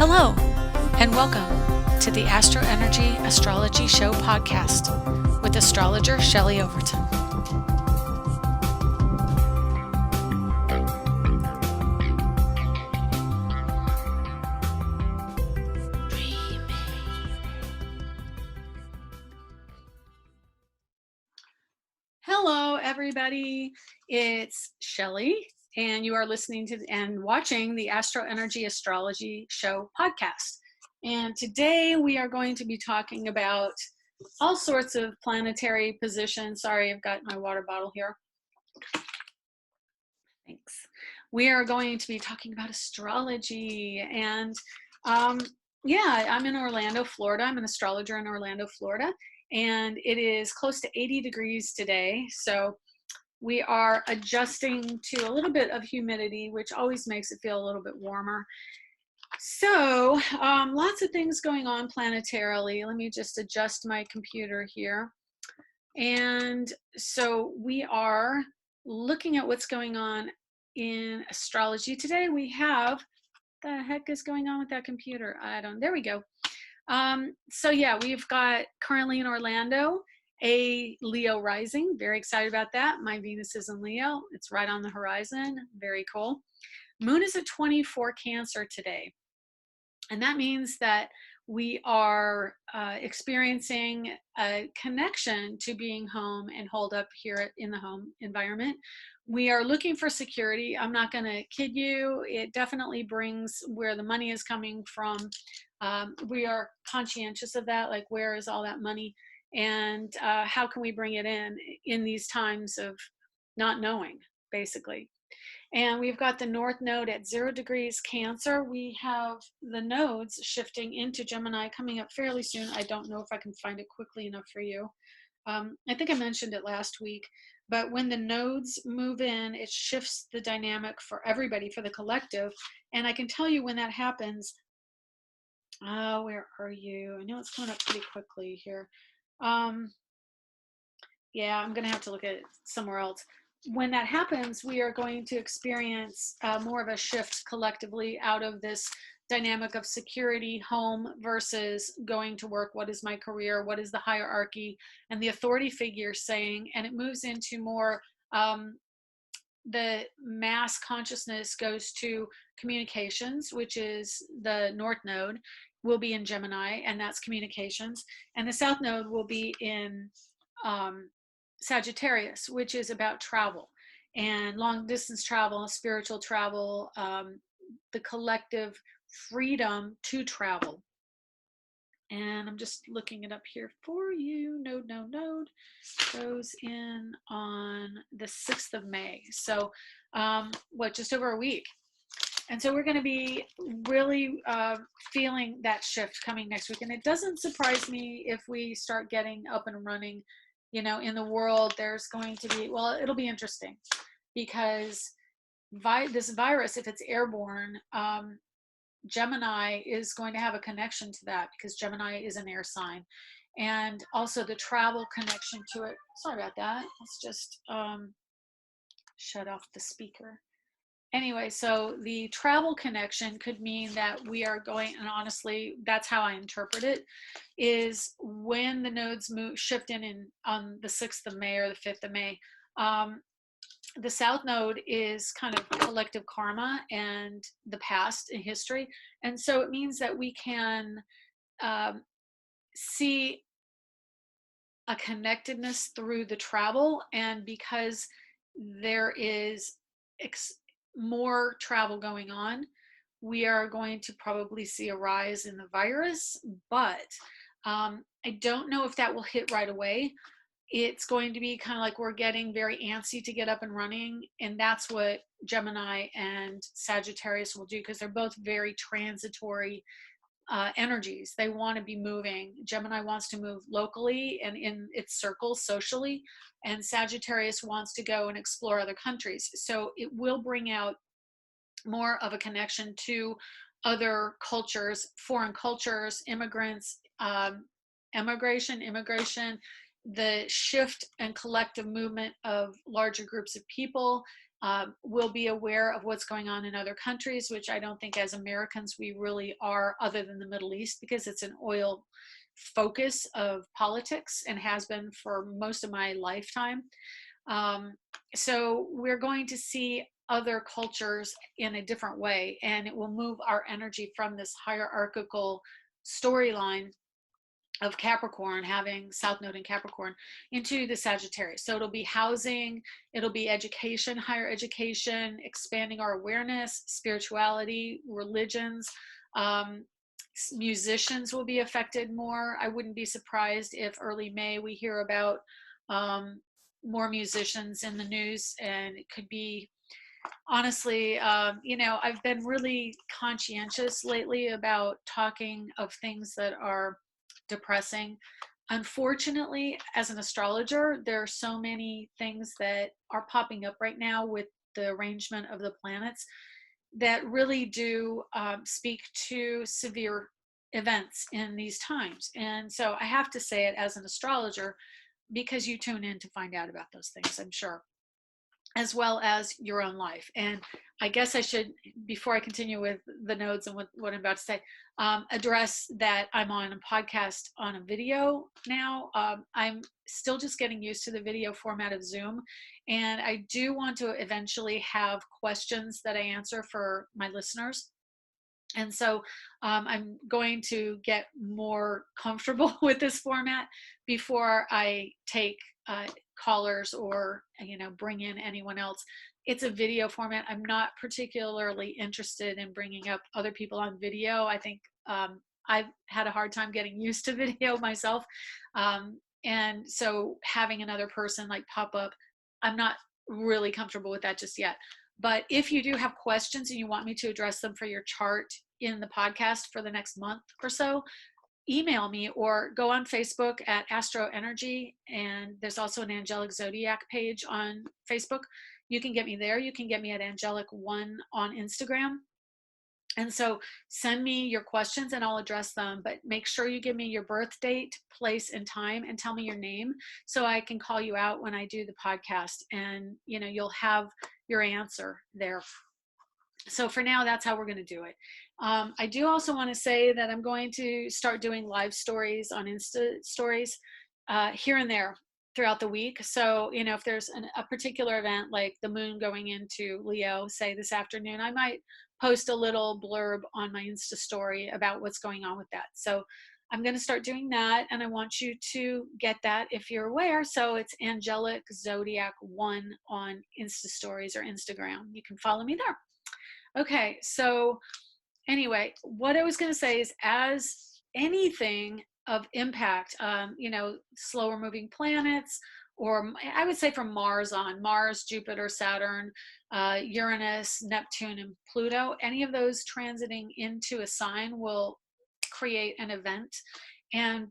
Hello, and welcome to the AstroEnergy Astrology Show podcast with Astrologer Shelley Overton. Hello, everybody. It's Shelley, and you are listening to and watching the AstroEnergy Astrology Show podcast. And today we are going to be talking about all sorts of planetary positions. Sorry, I've got my water bottle here. Thanks. We are going to be talking about astrology. And yeah, I'm in Orlando, Florida. I'm an astrologer in Orlando, Florida. And it is close to 80 degrees today. So we are adjusting to a little bit of humidity, which always makes it feel a little bit warmer. So lots of things going on planetarily. Let me just adjust my computer here. And so we are looking at what's going on in astrology. Today we have, the heck is going on with that computer? There we go. So yeah, we've got currently in Orlando a Leo rising. Very excited about that. My Venus is in Leo. It's right on the horizon. Very cool. Moon is at 24 Cancer today. And that means that we are experiencing a connection to being home and holed up here in the home environment. We are looking for security. I'm not going to kid you. It definitely brings where the money is coming from. We are conscientious of that, like where is all that money, and how can we bring it in these times of not knowing, basically. And we've got the North Node at 0 degrees Cancer. We have the nodes shifting into Gemini coming up fairly soon. I don't know if I can find it quickly enough for you. I think I mentioned it last week, but when the nodes move in, it shifts the dynamic for everybody, for the collective. And I can tell you when that happens. Where are you? I know it's coming up pretty quickly here. Yeah, I'm going to have to look at it somewhere else. When that happens, we are going to experience more of a shift collectively out of this dynamic of security, home versus going to work. What is my career? What is the hierarchy and the authority figure saying? And it moves into more, the mass consciousness goes to communications, which is the North Node will be in Gemini, and that's communications. And the South Node will be in Sagittarius, which is about travel and long distance travel, spiritual travel, the collective freedom to travel. And I'm just looking it up here for you. Node goes in on the 6th of May. So just over a week. And so we're going to be really feeling that shift coming next week. And it doesn't surprise me if we start getting up and running. You know, in the world, there's going to be, well, it'll be interesting because this virus, if it's airborne, Gemini is going to have a connection to that because Gemini is an air sign. And also the travel connection to it. Sorry about that. Let's just shut off the speaker. Anyway, so the travel connection could mean that we are going, and honestly, that's how I interpret it, is when the nodes shift in on the 6th of May or the 5th of May, the South Node is kind of collective karma and the past and history. And so it means that we can see a connectedness through the travel. And because there is more travel going on, we are going to probably see a rise in the virus, but I don't know if that will hit right away. It's going to be kind of like we're getting very antsy to get up and running, and that's what Gemini and Sagittarius will do because they're both very transitory energies. They want to be moving. Gemini wants to move locally and in its circles socially, and Sagittarius wants to go and explore other countries. So it will bring out more of a connection to other cultures, foreign cultures, immigrants, immigration, the shift and collective movement of larger groups of people, We'll be aware of what's going on in other countries, which I don't think as Americans we really are, other than the Middle East, because it's an oil focus of politics and has been for most of my lifetime. Um, so we're going to see other cultures in a different way, and it will move our energy from this hierarchical storyline of Capricorn, having South Node in Capricorn, into the Sagittarius. So it'll be housing, it'll be education, higher education, expanding our awareness, spirituality, religions. Um, Musicians will be affected more. I wouldn't be surprised if early May we hear about more musicians in the news, and it could be, honestly, I've been really conscientious lately about talking of things that are depressing. Unfortunately, as an astrologer, there are so many things that are popping up right now with the arrangement of the planets that really do speak to severe events in these times. And so I have to say it as an astrologer, because you tune in to find out about those things, I'm sure, as well as your own life. And I guess I should, before I continue with the nodes and what I'm about to say, address that I'm on a podcast on a video now. I'm still just getting used to the video format of Zoom. And I do want to eventually have questions that I answer for my listeners. And so I'm going to get more comfortable with this format before I take callers or bring in anyone else. It's a video format. I'm not particularly interested in bringing up other people on video. I think I've had a hard time getting used to video myself, and so having another person like pop up, I'm not really comfortable with that just yet. But if you do have questions and you want me to address them for your chart in the podcast for the next month or so, email me or go on Facebook at AstroEnergy. And there's also an Angelic Zodiac page on Facebook. You can get me there. You can get me at Angelic1 on Instagram. And so send me your questions and I'll address them, but make sure you give me your birth date, place, and time, and tell me your name so I can call you out when I do the podcast, and you'll have your answer there. So for now, that's how we're going to do it. I do also want to say that I'm going to start doing live stories on Insta stories here and there throughout the week. So, if there's a particular event like the moon going into Leo, say this afternoon, I might post a little blurb on my Insta story about what's going on with that. So I'm going to start doing that, and I want you to get that if you're aware. So it's Angelic Zodiac 1 on Insta stories or Instagram. You can follow me there. Okay, so anyway, what I was going to say is, as anything of impact, slower moving planets, or I would say from Mars on, Mars, Jupiter, Saturn, Uranus, Neptune, and Pluto, any of those transiting into a sign will create an event. And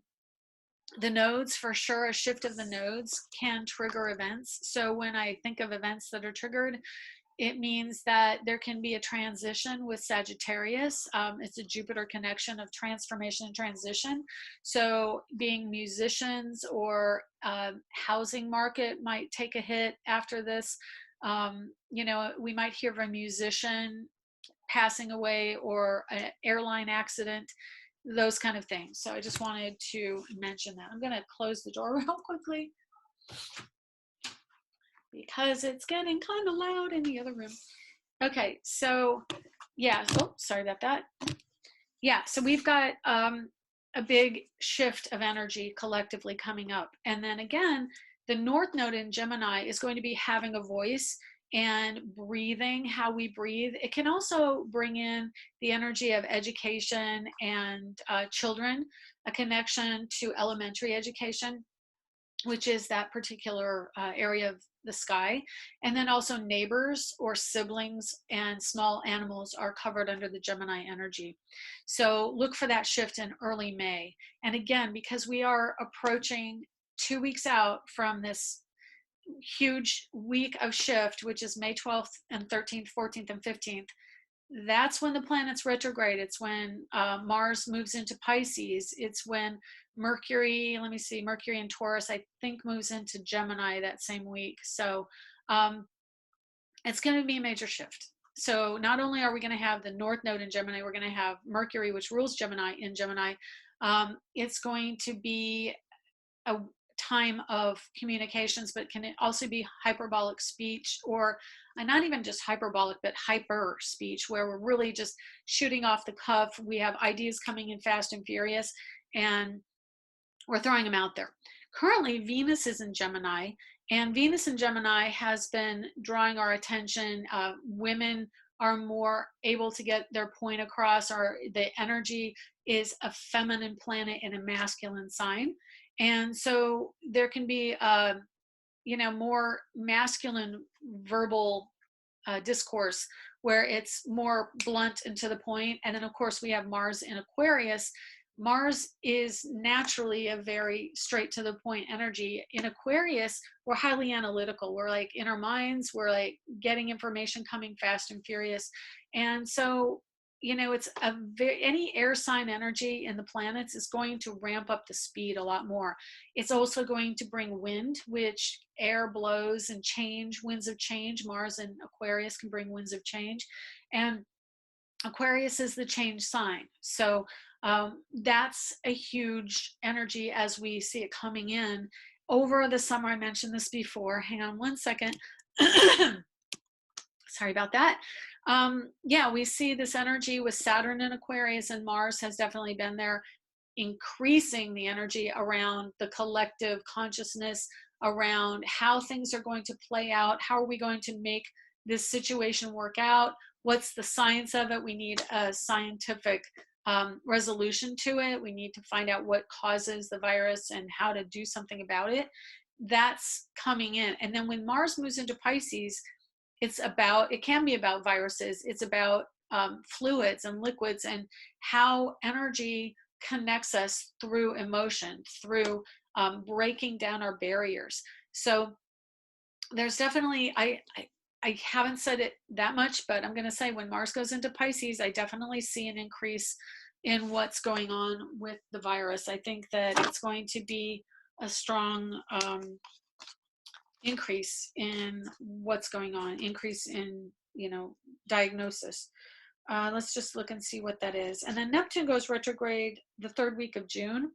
the nodes, for sure, a shift of the nodes can trigger events. So when I think of events that are triggered, it means that there can be a transition with Sagittarius. It's a Jupiter connection of transformation and transition. So being musicians or housing market might take a hit after this. We might hear of a musician passing away or an airline accident, those kind of things. So I just wanted to mention that. I'm going to close the door real quickly because it's getting kind of loud in the other room. Okay, so yeah, sorry about that. Yeah, so we've got a big shift of energy collectively coming up. And then again, the North Node in Gemini is going to be having a voice and breathing, how we breathe. It can also bring in the energy of education and children, a connection to elementary education, which is that particular area of the sky. And then also neighbors or siblings and small animals are covered under the Gemini energy. So look for that shift in early May. And again, because we are approaching 2 weeks out from this huge week of shift, which is May 12th and 13th, 14th, and 15th, that's when the planets retrograde. It's when Mars moves into Pisces. It's when Mercury in Taurus, I think, moves into Gemini that same week. So it's going to be a major shift. So not only are we going to have the North Node in Gemini, we're going to have Mercury, which rules Gemini, in Gemini. It's going to be a time of communications, but can it also be hyperbolic speech, or not even just hyperbolic, but hyper speech, where we're really just shooting off the cuff. We have ideas coming in fast and furious, and we're throwing them out there. Currently, Venus is in Gemini, and Venus in Gemini has been drawing our attention. Women are more able to get their point across, or the energy is a feminine planet in a masculine sign. And so there can be, more masculine verbal discourse where it's more blunt and to the point. And then, of course, we have Mars in Aquarius. Mars is naturally a very straight to the point energy. In Aquarius, we're highly analytical. We're like in our minds, we're like getting information coming fast and furious. And so, it's any air sign energy in the planets is going to ramp up the speed a lot more. It's also going to bring wind, which air blows and change, winds of change. Mars and Aquarius can bring winds of change. And Aquarius is the change sign. So that's a huge energy as we see it coming in over the summer. I mentioned this before. Hang on one second. Sorry about that. Yeah, we see this energy with Saturn in Aquarius, and Mars has definitely been there, increasing the energy around the collective consciousness, around how things are going to play out. How are we going to make this situation work out? What's the science of it? We need a scientific resolution to it. We need to find out what causes the virus and how to do something about it. That's coming in. And then when Mars moves into Pisces, it can be about viruses. It's about fluids and liquids, and how energy connects us through emotion, through breaking down our barriers. So there's definitely, I haven't said it that much, but I'm going to say when Mars goes into Pisces, I definitely see an increase in what's going on with the virus. I think that it's going to be a strong increase in what's going on, increase in, diagnosis. Let's just look and see what that is. And then Neptune goes retrograde the third week of June.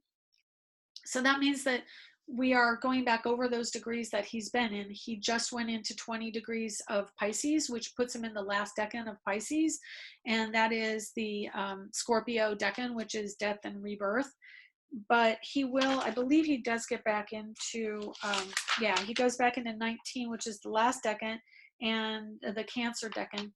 So that means that we are going back over those degrees that he's been in. He just went into 20 degrees of Pisces, which puts him in the last decan of Pisces. And that is the Scorpio decan, which is death and rebirth. But he will, I believe he does get back into, he goes back into 19, which is the last decan, and the Cancer decan.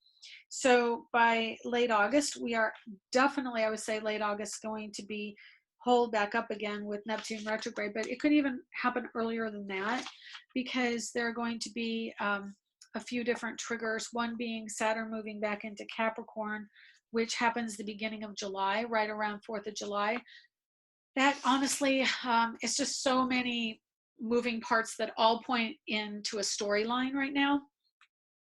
So by late August, we are definitely, I would say late August, going to be hold back up again with Neptune retrograde, but it could even happen earlier than that, because there are going to be a few different triggers, one being Saturn moving back into Capricorn, which happens the beginning of July, right around 4th of July. That honestly, it's just so many moving parts that all point into a storyline right now.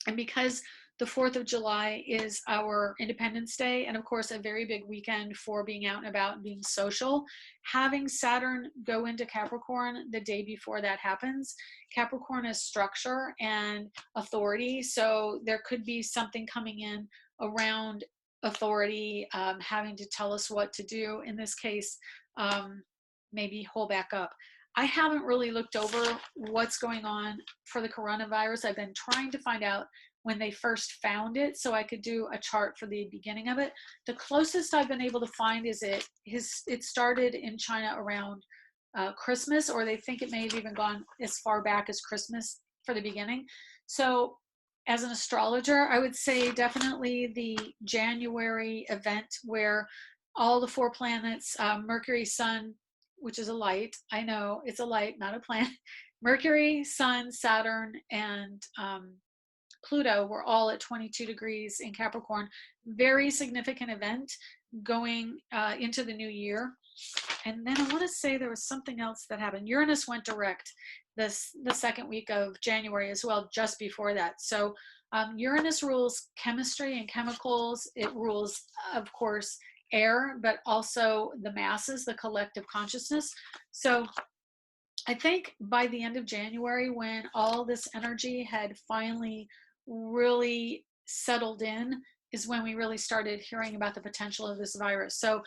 And because the 4th of July is our Independence Day, and of course a very big weekend for being out and about and being social, having Saturn go into Capricorn the day before that happens. Capricorn is structure and authority, so there could be something coming in around authority, having to tell us what to do. In this case, maybe hold back up. I haven't really looked over what's going on for the coronavirus. I've been trying to find out when they first found it so I could do a chart for the beginning of it. The closest I've been able to find is it started in China around Christmas, or they think it may have even gone as far back as Christmas for the beginning. So as an astrologer, I would say definitely the January event where all the 4 planets, Mercury, Sun, which is a light. I know it's a light, not a planet. Mercury, Sun, Saturn, and Pluto were all at 22 degrees in Capricorn. Very significant event going into the new year. And then I want to say there was something else that happened. Uranus went direct the second week of January as well, just before that. So Uranus rules chemistry and chemicals. It rules, of course, air, but also the masses, the collective consciousness. So I think by the end of January, when all this energy had finally really settled in is when we really started hearing about the potential of this virus. So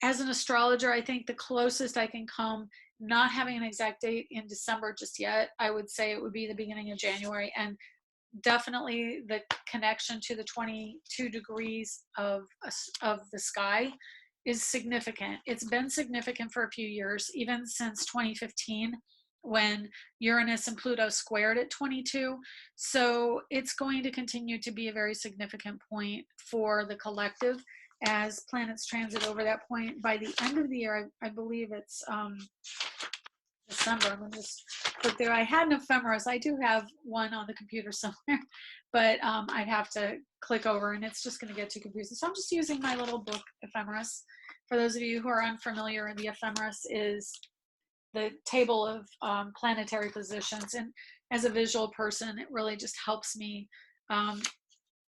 as an astrologer, I think the closest I can come, not having an exact date in December just yet, I would say it would be the beginning of January. And definitely the connection to the 22 degrees of the sky is significant. It's been significant for a few years, even since 2015, when Uranus and Pluto squared at 22. So it's going to continue to be a very significant point for the collective as planets transit over that point. By the end of the year, I believe it's December. I'm going to just click there. I had an ephemeris. I do have one on the computer somewhere, but I'd have to click over and it's just going to get too confusing. So I'm just using my little book ephemeris. For those of you who are unfamiliar, the ephemeris is the table of planetary positions. And as a visual person, it really just helps me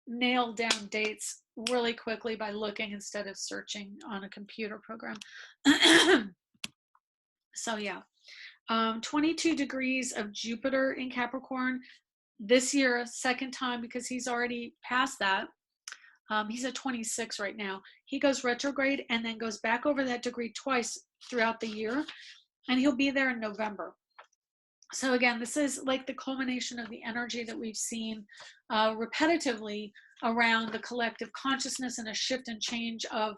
nail down dates really quickly by looking instead of searching on a computer program. So yeah. 22 degrees of Jupiter in Capricorn this year, second time, because he's already past that. He's at 26 right now. He goes retrograde and then goes back over that degree twice throughout the year, and he'll be there in November. So again, this is like the culmination of the energy that we've seen repetitively around the collective consciousness and a shift and change of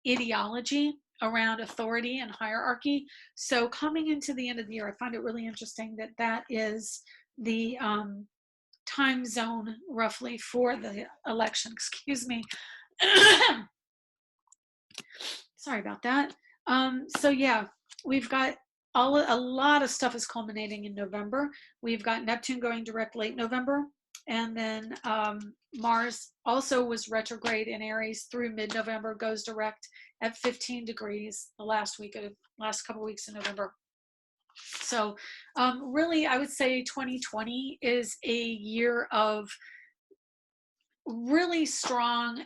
ideology around authority and hierarchy. So coming into the end of the year, I find it really interesting that that is the time zone roughly for the election. Excuse me. Sorry about that. So yeah, we've got a lot of stuff is culminating in November. We've got Neptune going direct late November, and then Mars also was retrograde in Aries through mid-November, goes direct at 15 degrees the last couple weeks in November. So really, I would say 2020 is a year of really strong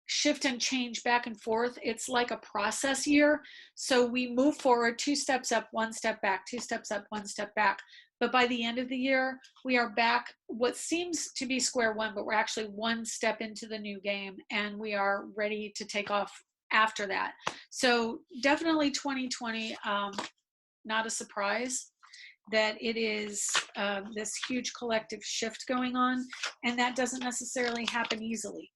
shift and change back and forth. It's like a process year. So we move forward 2 steps up, 1 step back, 2 steps up, 1 step back. But by the end of the year, we are back what seems to be square one, but we're actually 1 step into the new game and we are ready to take off after that. So definitely 2020, not a surprise that it is this huge collective shift going on, and that doesn't necessarily happen easily.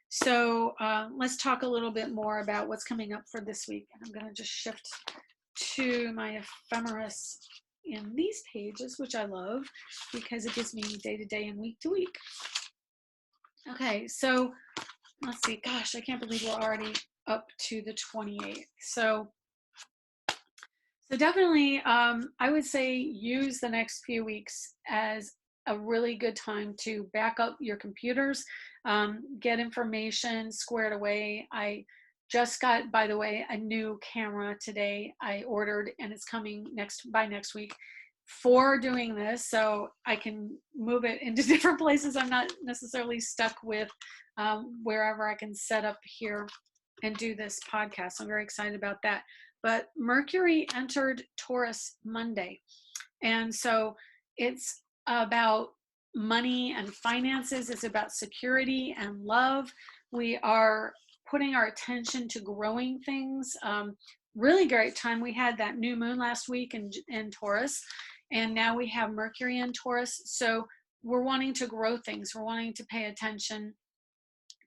So let's talk a little bit more about what's coming up for this week. And I'm going to just shift to my ephemeris in these pages, which I love because it gives me day to day and week to week. Okay, so let's see. Gosh, I can't believe we're already up to the 28th. So definitely, I would say use the next few weeks as a really good time to back up your computers, get information squared away. I just got, by the way, a new camera today. I ordered and it's coming by next week for doing this, so I can move it into different places. I'm not necessarily stuck with wherever I can set up here and do this podcast. I'm very excited about that. But Mercury entered Taurus Monday, and so it's about money and finances. It's about security and love. We are putting our attention to growing things. Really great time. We had that new moon last week in Taurus, and now we have Mercury in Taurus. So we're wanting to grow things. We're wanting to pay attention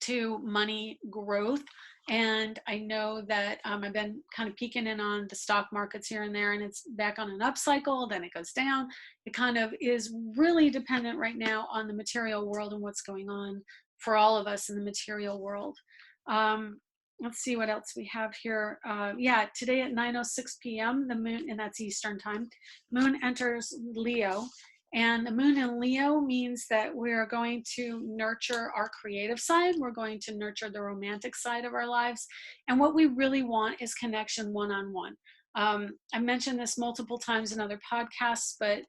to money growth. And I know that I've been kind of peeking in on the stock markets here and there, and it's back on an upcycle, then it goes down. It kind of is really dependent right now on the material world and what's going on for all of us in the material world. Let's see what else we have here. Yeah, today at 9:06 p.m., the moon, and that's Eastern time, moon enters Leo. And the moon in Leo means that we're going to nurture our creative side. We're going to nurture the romantic side of our lives. And what we really want is connection one-on-one. I mentioned this multiple times in other podcasts, but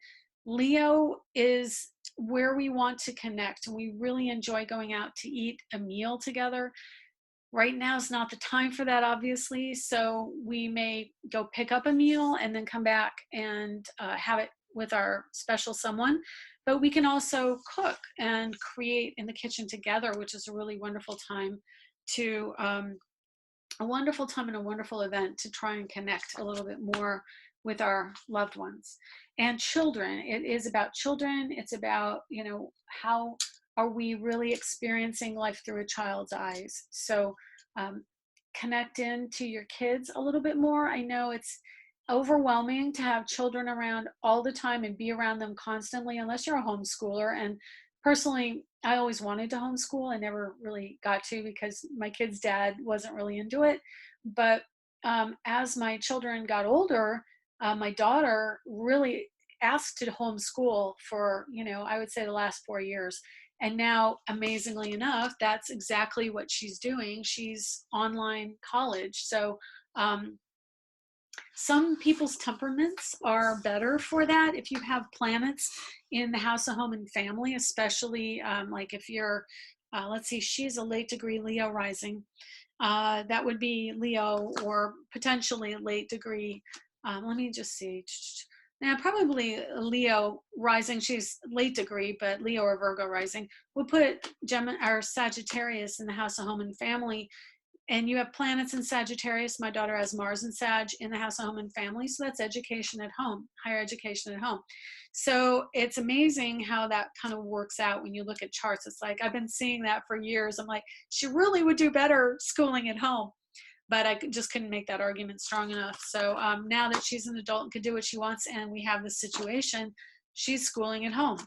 Leo is where we want to connect. And we really enjoy going out to eat a meal together. Right now is not the time for that, obviously. So we may go pick up a meal and then come back and have it with our special someone, but we can also cook and create in the kitchen together, which is a really wonderful time to a wonderful time and a wonderful event to try and connect a little bit more with our loved ones. And children, it is about children. It's about, you know, how are we really experiencing life through a child's eyes? So connect in to your kids a little bit more. I know it's overwhelming to have children around all the time and be around them constantly, unless you're a homeschooler. And personally, I always wanted to homeschool. I never really got to because my kid's dad wasn't really into it. But as my children got older, my daughter really asked to homeschool for, you know, I would say the last 4 years. And now, amazingly enough, that's exactly what she's doing. She's online college. So some people's temperaments are better for that. If you have planets in the house of home and family, especially like if you're, let's see, she's a late degree Leo rising. That would be Leo or potentially a late degree. Let me just see. Now, probably Leo rising. She's late degree, but Leo or Virgo rising would put Gemini or Sagittarius in the house of home and family. And you have planets in Sagittarius. My daughter has Mars in Sag in the house of home and family. So that's education at home, higher education at home. So it's amazing how that kind of works out when you look at charts. It's like, I've been seeing that for years. I'm like, she really would do better schooling at home. But I just couldn't make that argument strong enough. So now that she's an adult and could do what she wants, and we have this situation, she's schooling at home.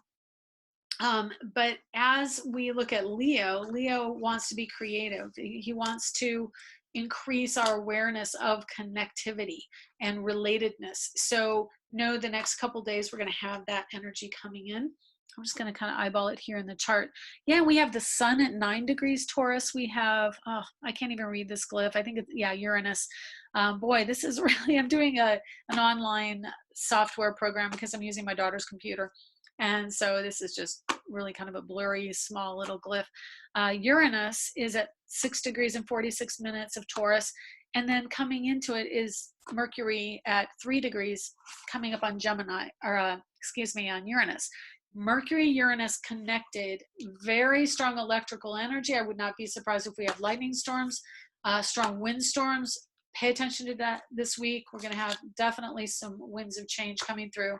But as we look at Leo, Leo wants to be creative. He wants to increase our awareness of connectivity and relatedness. So know the next couple days we're going to have that energy coming in. I'm just going to kind of eyeball it here in the chart. Yeah, we have the sun at 9 degrees Taurus. We have, oh, I can't even read this glyph. I think it's, yeah, Uranus. Boy, this is really, I'm doing an online software program because I'm using my daughter's computer. And so this is just really kind of a blurry, small little glyph. Uranus is at 6 degrees and 46 minutes of Taurus. And then coming into it is Mercury at 3 degrees coming up on Gemini, or excuse me, on Uranus. Mercury, Uranus connected, very strong electrical energy. I would not be surprised if we have lightning storms, strong wind storms. Pay attention to that this week. We're going to have definitely some winds of change coming through.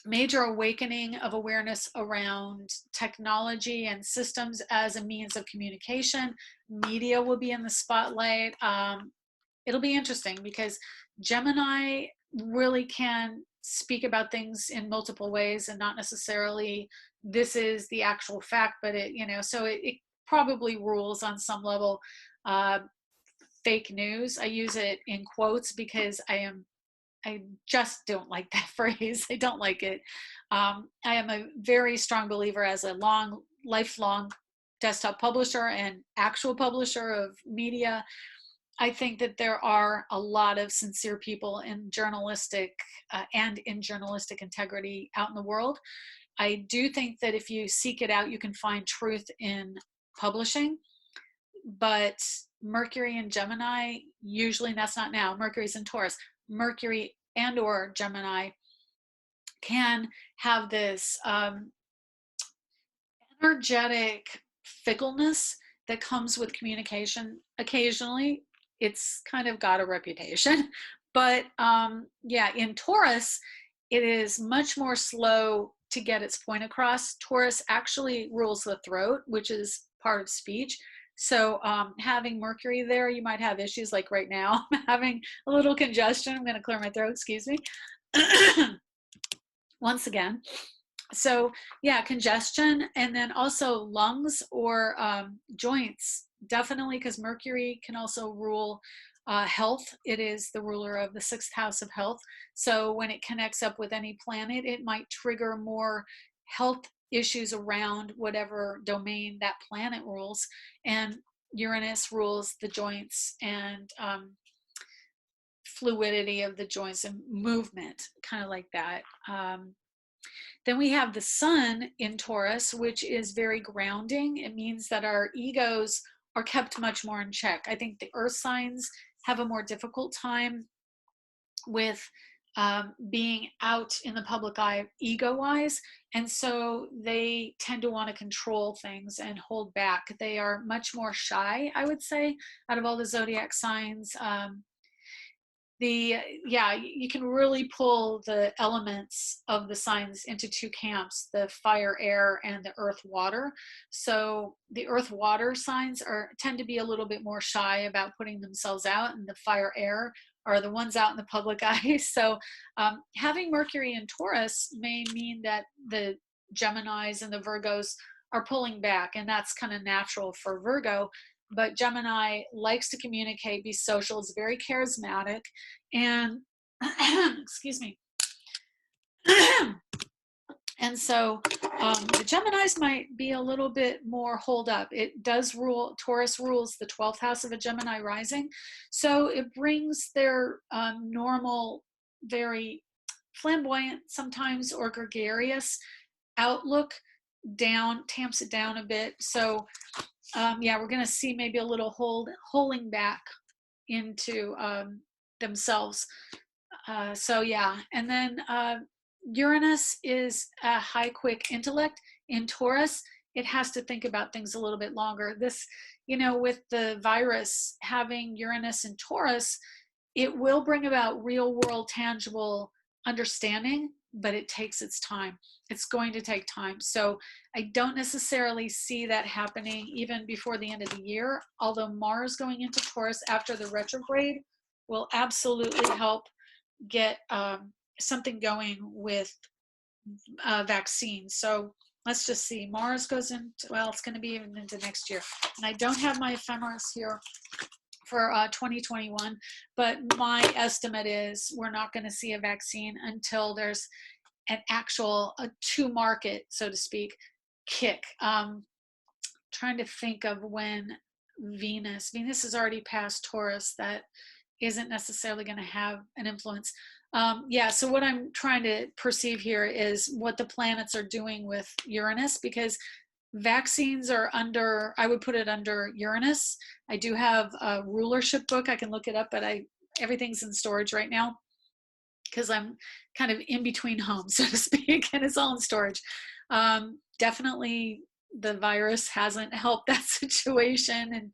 Major awakening of awareness around technology and systems as a means of communication. Media will be in the spotlight. It'll be interesting because Gemini really can speak about things in multiple ways and not necessarily this is the actual fact, but it, you know, so it probably rules on some level. Fake news, I use it in quotes because I just don't like that phrase. I don't like it. I am a very strong believer as a lifelong desktop publisher and actual publisher of media. I think that there are a lot of sincere people in journalistic and in journalistic integrity out in the world. I do think that if you seek it out, you can find truth in publishing. But Mercury and Gemini, usually, and that's not now, Mercury's in Taurus, Mercury and or Gemini can have this energetic fickleness that comes with communication. Occasionally, it's kind of got a reputation. But yeah, in Taurus, it is much more slow to get its point across. Taurus actually rules the throat, which is part of speech. So having Mercury there, you might have issues like right now. I'm having a little congestion. I'm going to clear my throat, excuse me. Once again. So yeah, congestion, and then also lungs or joints, definitely, because Mercury can also rule health. It is the ruler of the 6th house of health. So when it connects up with any planet, it might trigger more health issues around whatever domain that planet rules. And Uranus rules the joints and fluidity of the joints and movement, kind of like that. Then we have the sun in Taurus, which is very grounding. It means that our egos are kept much more in check. I think the earth signs have a more difficult time with being out in the public eye ego-wise, and so they tend to want to control things and hold back. They are much more shy, I would say, out of all the zodiac signs. You can really pull the elements of the signs into two camps: the fire air and the earth water. So the earth water signs tend to be a little bit more shy about putting themselves out, and the fire air are the ones out in the public eye. So having Mercury in Taurus may mean that the Geminis and the Virgos are pulling back, and that's kind of natural for Virgo. But Gemini likes to communicate, be social, is very charismatic, and excuse me. And so the Geminis might be a little bit more hold up. It does rule, Taurus rules the 12th house of a Gemini rising. So it brings their normal, very flamboyant sometimes, or gregarious outlook down, tamps it down a bit. So we're going to see maybe a little holding back into themselves. And then Uranus is a high, quick intellect. In Taurus, it has to think about things a little bit longer. This, with the virus, having Uranus in Taurus, it will bring about real world, tangible understanding, but it takes its time. It's going to take time. So I don't necessarily see that happening even before the end of the year, although Mars going into Taurus after the retrograde will absolutely help get something going with vaccines. So let's just see. Mars goes into, well, it's going to be even into next year. And I don't have my ephemeris here for 2021, but my estimate is we're not going to see a vaccine until there's an actual to market, so to speak, kick. Trying to think of when Venus is already past Taurus. That isn't necessarily going to have an influence. So what I'm trying to perceive here is what the planets are doing with Uranus, because vaccines are under, I would put it under Uranus. I do have a rulership book. I can look it up, but everything's in storage right now because I'm kind of in between homes, so to speak, and it's all in storage. Definitely the virus hasn't helped that situation and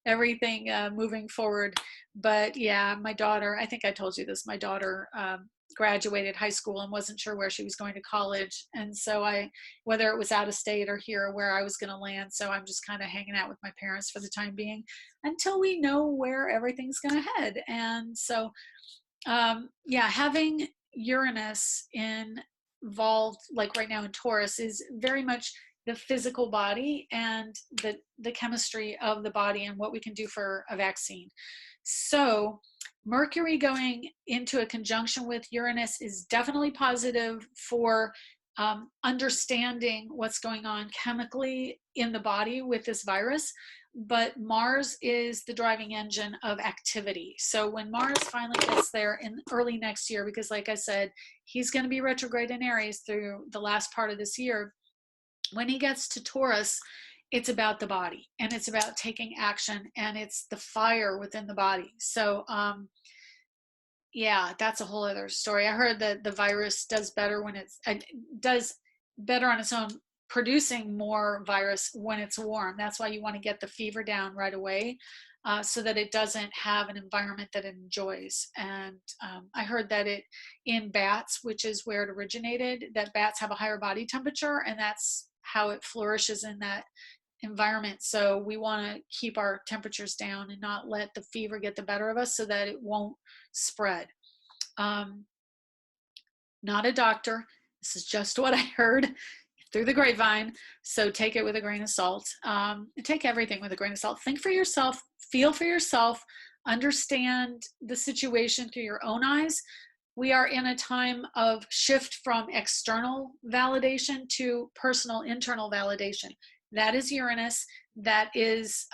everything moving forward. But yeah, my daughter, I think I told you this, my daughter graduated high school and wasn't sure where she was going to college. And so whether it was out of state or here or where I was going to land. So I'm just kind of hanging out with my parents for the time being until we know where everything's going to head. And so, having Uranus involved, like right now in Taurus, is very much the physical body and the chemistry of the body and what we can do for a vaccine. So Mercury going into a conjunction with Uranus is definitely positive for understanding what's going on chemically in the body with this virus. But Mars is the driving engine of activity. So when Mars finally gets there in early next year, because like I said, he's going to be retrograde in Aries through the last part of this year. When he gets to Taurus, it's about the body and it's about taking action, and it's the fire within the body. So that's a whole other story. I heard that the virus does better when does better on its own, producing more virus when it's warm. That's why you want to get the fever down right away, so that it doesn't have an environment that it enjoys. And I heard that in bats, which is where it originated, that bats have a higher body temperature, and that's how it flourishes in that environment. So we want to keep our temperatures down and not let the fever get the better of us so that it won't spread. Not a doctor. This is just what I heard through the grapevine. So take it with a grain of salt. Take everything with a grain of salt. Think for yourself, feel for yourself, understand the situation through your own eyes. We are in a time of shift from external validation to personal internal validation. That is Uranus. That is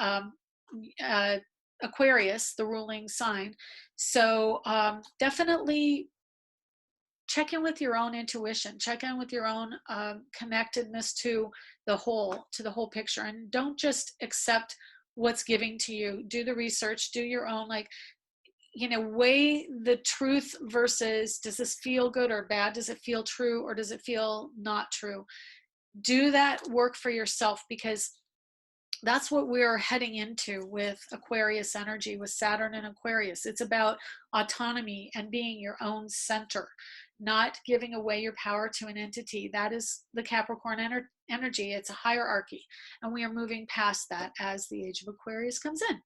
Aquarius, the ruling sign. So definitely check in with your own intuition, check in with your own connectedness to the whole picture, and don't just accept what's giving to you. Do the research, do your own, weigh the truth versus, does this feel good or bad? Does it feel true or does it feel not true? Do that work for yourself, because that's what we're heading into with Aquarius energy, with Saturn and Aquarius. It's about autonomy and being your own center, not giving away your power to an entity. That is the Capricorn energy. It's a hierarchy, and we are moving past that as the age of Aquarius comes in.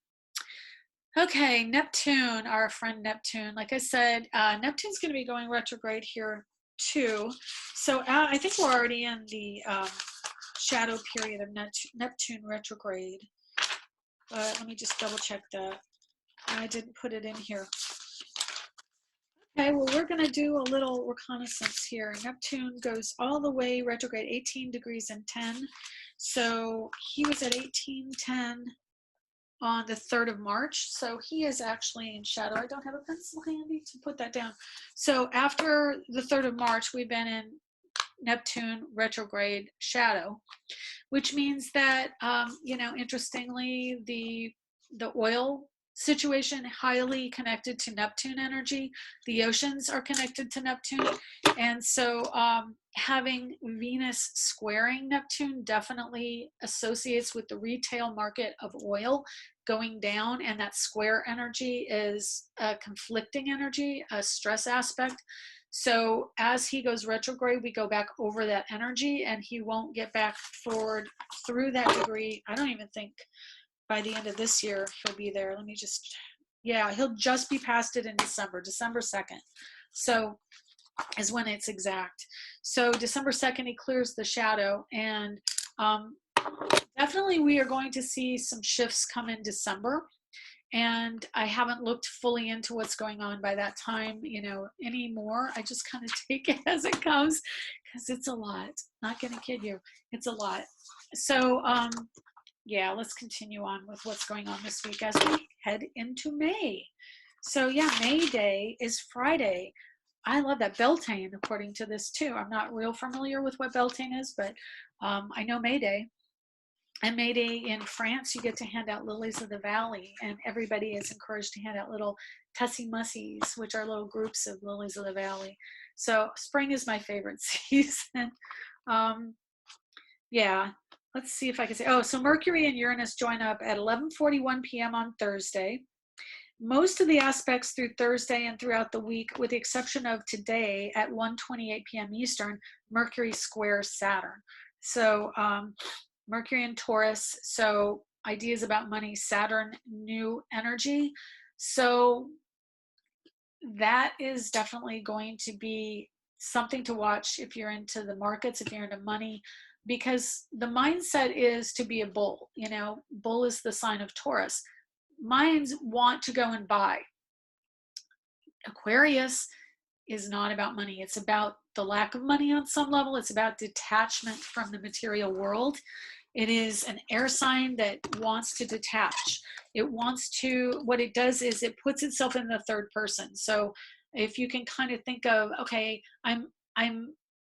Okay, Neptune, our friend Neptune. Like I said, Neptune's going to be going retrograde here too. So I think we're already in the shadow period of Neptune retrograde. But let me just double check that. I didn't put it in here. Okay, well, we're going to do a little reconnaissance here. Neptune goes all the way retrograde, 18 degrees and 10. So he was at 1810 on the 3rd of March. So he is actually in shadow. I don't have a pencil handy to put that down. So after the 3rd of March, we've been in Neptune retrograde shadow, which means that, interestingly, the oil situation highly connected to Neptune energy. The oceans are connected to Neptune. And so having Venus squaring Neptune definitely associates with the retail market of oil going down, and that square energy is a conflicting energy, a stress aspect. So as he goes retrograde, we go back over that energy, and he won't get back forward through that degree. I don't even think by the end of this year he'll be there. Let me just, yeah, he'll just be past it in December 2nd. So is when it's exact. So December 2nd, he clears the shadow, and definitely we are going to see some shifts come in December. And I haven't looked fully into what's going on by that time, anymore. I just kind of take it as it comes, because it's a lot. Not going to kid you. It's a lot. So, yeah, let's continue on with what's going on this week as we head into May. So, yeah, May Day is Friday. I love that. Beltane, according to this, too. I'm not real familiar with what Beltane is, but I know May Day. And May Day in France, you get to hand out lilies of the valley, and everybody is encouraged to hand out little tussie-mussies, which are little groups of lilies of the valley. So spring is my favorite season. Yeah, let's see if I can say, so Mercury and Uranus join up at 11:41 p.m. on Thursday. Most of the aspects through Thursday and throughout the week, with the exception of today at 1:28 p.m. Eastern, Mercury squares Saturn. So Mercury in Taurus, so ideas about money, Saturn, new energy. So that is definitely going to be something to watch if you're into the markets, if you're into money, because the mindset is to be a bull. Bull is the sign of Taurus. Minds want to go and buy. Aquarius is not about money. It's about the lack of money on some level. It's about detachment from the material world. It is an air sign that wants to detach. It wants to, what it does is it puts itself in the third person. So if you can kind of think of, okay, I'm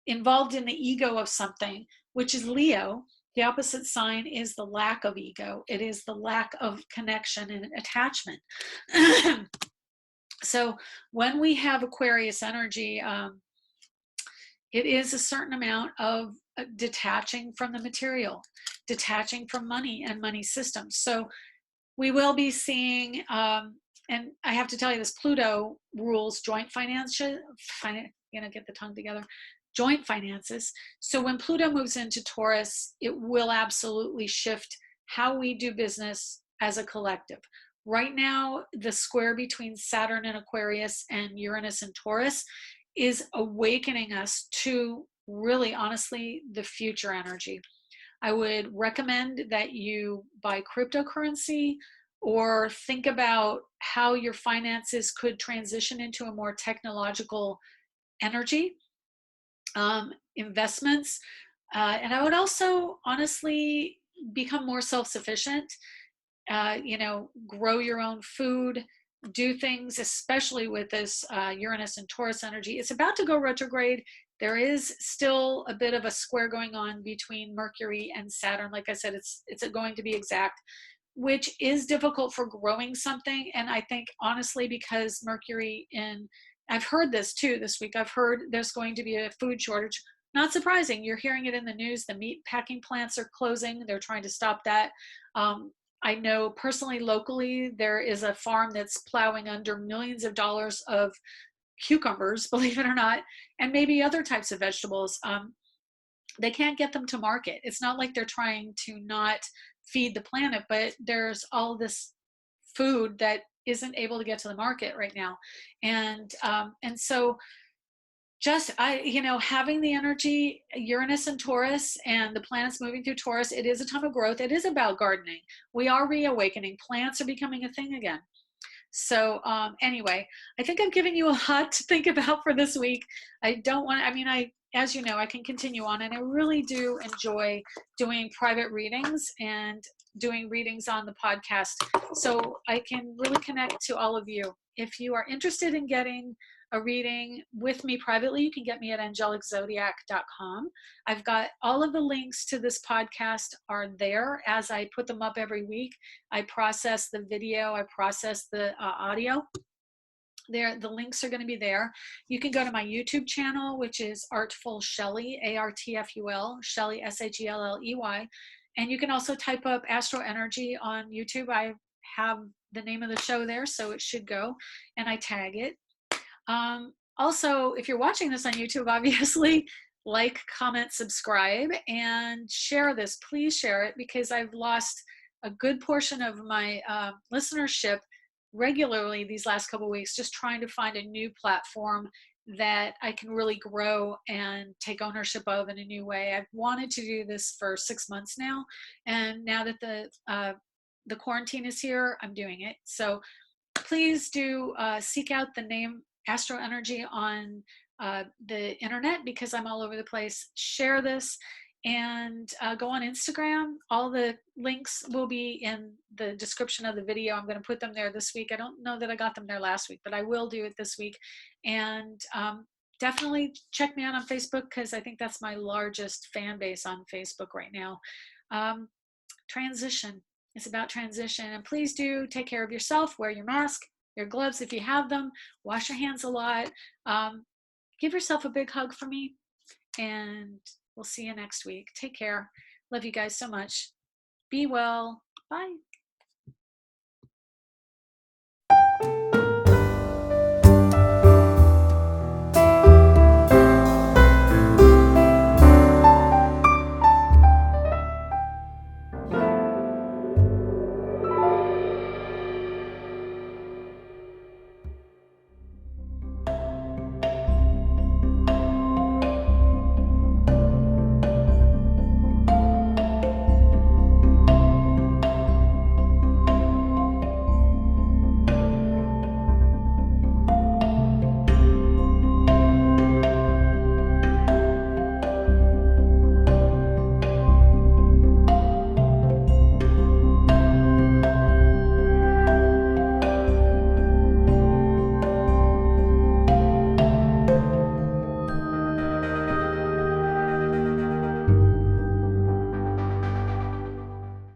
involved in the ego of something, which is Leo. The opposite sign is the lack of ego. It is the lack of connection and attachment. So when we have Aquarius energy, it is a certain amount of detaching from the material, detaching from money and money systems. So we will be seeing, and I have to tell you this, Pluto rules joint finances, get the tongue together, joint finances. So when Pluto moves into Taurus, it will absolutely shift how we do business as a collective. Right now, the square between Saturn and Aquarius and Uranus and Taurus is awakening us to, really honestly, the future energy. I would recommend that you buy cryptocurrency or think about how your finances could transition into a more technological energy, investments. And I would also honestly become more self-sufficient, grow your own food, do things, especially with this Uranus and Taurus energy. It's about to go retrograde. There is still a bit of a square going on between Mercury and Saturn. Like I said, it's going to be exact. which is difficult for growing something. And I think honestly, because Mercury I've heard this too this week, I've heard there's going to be a food shortage. Not surprising, you're hearing it in the news. The meat packing plants are closing. They're trying to stop that. I know personally, locally, there is a farm that's plowing under millions of dollars of cucumbers, believe it or not, and maybe other types of vegetables. They can't get them to market. It's not like they're trying to not feed the planet, but there's all this food that isn't able to get to the market right now. And so just having the energy, Uranus and Taurus, and the planets moving through Taurus, it is a time of growth. It is about gardening. We are reawakening. Plants are becoming a thing again. So anyway, I think I'm giving you a lot to think about for this week. I don't want, as you know, I can continue on, and I really do enjoy doing private readings and doing readings on the podcast, so I can really connect to all of you. If you are interested in getting a reading with me privately, you can get me at angeliczodiac.com. I've got all of the links to this podcast are there as I put them up every week. I process the video, I process the audio. There, the links are going to be there. You can go to my YouTube channel, which is Artful Shelley, ARTFUL, Shelley, SHELLEY. And you can also type up AstroEnergy on YouTube. I have the name of the show there, so it should go, and I tag it. Also, if you're watching this on YouTube, obviously, like, comment, subscribe, and share this. Please share it, because I've lost a good portion of my listenership regularly these last couple of weeks, just trying to find a new platform that I can really grow and take ownership of in a new way. I've wanted to do this for 6 months now, and now that the quarantine is here, I'm doing it. So please do seek out the name AstroEnergy on the internet, because I'm all over the place. Share this, and go on Instagram. All the links will be in the description of the video. I'm going to put them there this week. I don't know that I got them there last week, but I will do it this week. And definitely check me out on Facebook, because I think that's my largest fan base on Facebook right now. Transition. It's about transition. And please do take care of yourself. Wear your mask, your gloves if you have them. Wash your hands a lot. Give yourself a big hug for me, and we'll see you next week. Take care. Love you guys so much. Be well. Bye.